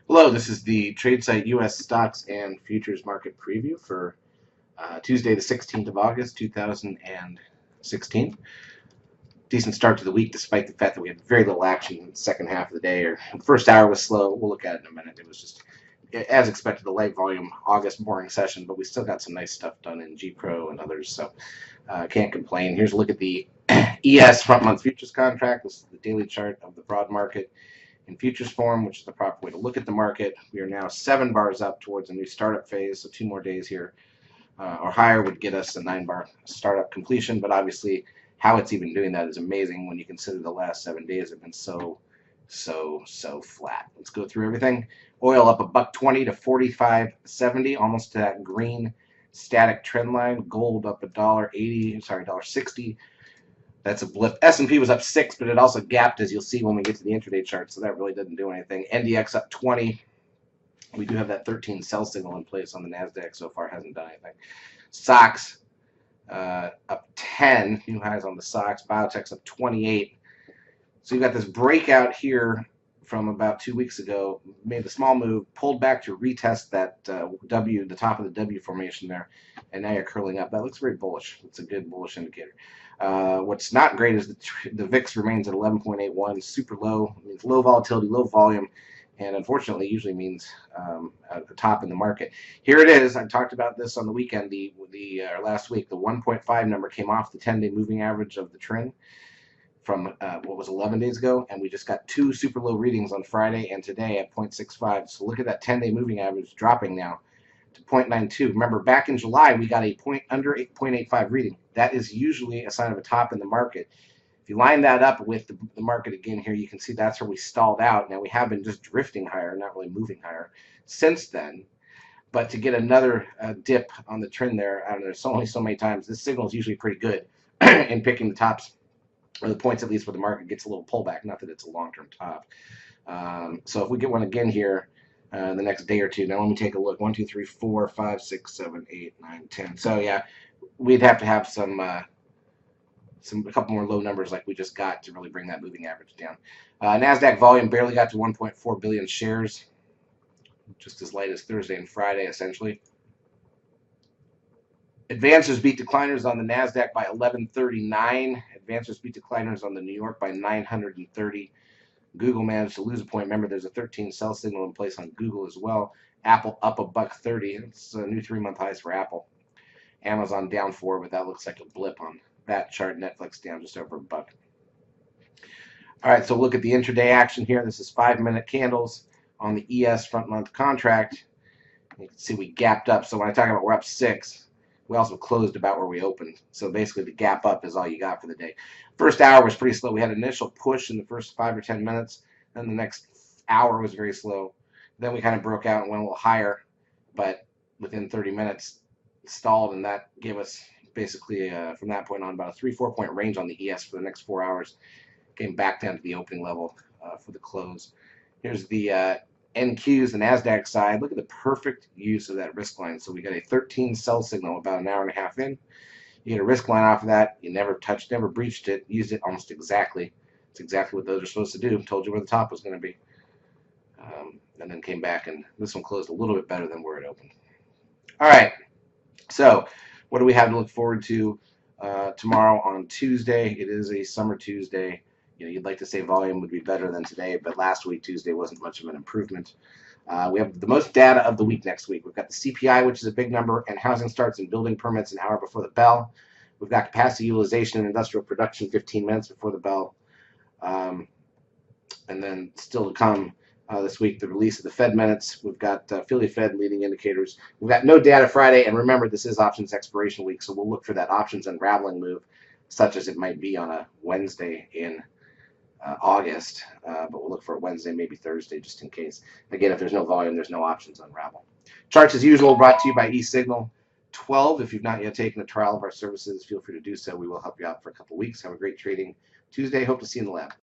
Hello, this is the Tradesight U.S. Stocks and Futures Market Preview for Tuesday, the 16th of August, 2016. Decent start to the week, despite the fact that we had very little action in the second half of the day. Or the first hour was slow. We'll look at it in a minute. It was just, as expected, a light volume August boring session, but we still got some nice stuff done in G Pro and others, so can't complain. Here's a look at the ES front month futures contract. This is the daily chart of the broad market in futures form, which is the proper way to look at the market. We are now 7 bars up towards a new startup phase, so 2 more days here or higher would get us a 9-bar startup completion. But obviously, how it's even doing that is amazing when you consider the last 7 days have been so flat. Let's go through everything. Oil up $1.20 to 45.70, almost to that green static trend line. Gold up $1.60. That's a blip. S&P was up 6, but it also gapped, as you'll see when we get to the intraday chart, so that really doesn't do anything. NDX up 20. We do have that 13 sell signal in place on the NASDAQ so far. Hasn't done anything. SOX up 10. New highs on the SOX. Biotech's up 28. So you've got this breakout here from about 2 weeks ago. Made a small move, pulled back to retest that W, the top of the W formation there, and now you're curling up. That looks very bullish. It's a good bullish indicator. What's not great is the VIX remains at 11.81, super low. It means low volatility, low volume, and unfortunately usually means at the top in the market. Here it is. I talked about this on the weekend, last week. The 1.5 number came off the 10-day moving average of the trend from what was 11 days ago, and we just got 2 super low readings on Friday and today at 0.65. So look at that 10-day moving average dropping now to 0.92. Remember, back in July, we got a under 0.85 reading. That is usually a sign of a top in the market. If you line that up with the market again here, you can see that's where we stalled out. Now, we have been just drifting higher, not really moving higher since then. But to get another dip on the trend there, I don't know, there's only so many times. This signal is usually pretty good in picking the tops, or the points at least where the market gets a little pullback. Not that it's a long-term top. So if we get one again here, the next day or two. Now let me take a look. 1, 2, 3, 4, 5, 6, 7, 8, 9, 10. So yeah, we'd have to have a couple more low numbers like we just got to really bring that moving average down. NASDAQ volume barely got to 1.4 billion shares, just as light as Thursday and Friday essentially. Advancers beat decliners on the NASDAQ by 1139. Advancers beat decliners on the New York by 930. Google managed to lose a point. Remember, there's a 13 sell signal in place on Google as well. Apple up $1.30. It's a new 3-month highs for Apple. Amazon down 4, but that looks like a blip on that chart. Netflix down just over $1. All right, so look at the intraday action here. This is 5-minute candles on the ES front month contract. You can see we gapped up. So when I talk about we're up 6, we also closed about where we opened. So basically the gap up is all you got for the day. First hour was pretty slow. We had an initial push in the first 5 or 10 minutes. Then the next hour was very slow. Then we kind of broke out and went a little higher. But within 30 minutes, stalled. And that gave us basically, from that point on, about a 3-4 point range on the ES for the next 4 hours. Came back down to the opening level for the close. Here's the NQs, the NASDAQ side. Look at the perfect use of that risk line. So we got a 13 sell signal about an hour and a half in. You get a risk line off of that. You never touched, never breached it, used it almost exactly. It's exactly what those are supposed to do. Told you where the top was going to be. And then came back, and this one closed a little bit better than where it opened. All right. So what do we have to look forward to tomorrow on Tuesday? It is a summer Tuesday. You know, you'd like to say volume would be better than today, but last week, Tuesday, wasn't much of an improvement. We have the most data of the week next week. We've got the CPI, which is a big number, and housing starts and building permits an hour before the bell. We've got capacity utilization and industrial production 15 minutes before the bell. And then still to come this week, the release of the Fed minutes. We've got Philly Fed leading indicators. We've got no data Friday, and remember, this is options expiration week, so we'll look for that options unraveling move, such as it might be on a Wednesday in August, but we'll look for a Wednesday, maybe Thursday, just in case. Again, if there's no volume, there's no options unravel. Charts, as usual, brought to you by eSignal 12. If you've not yet taken a trial of our services, feel free to do so. We will help you out for a couple weeks. Have a great trading Tuesday. Hope to see you in the lab.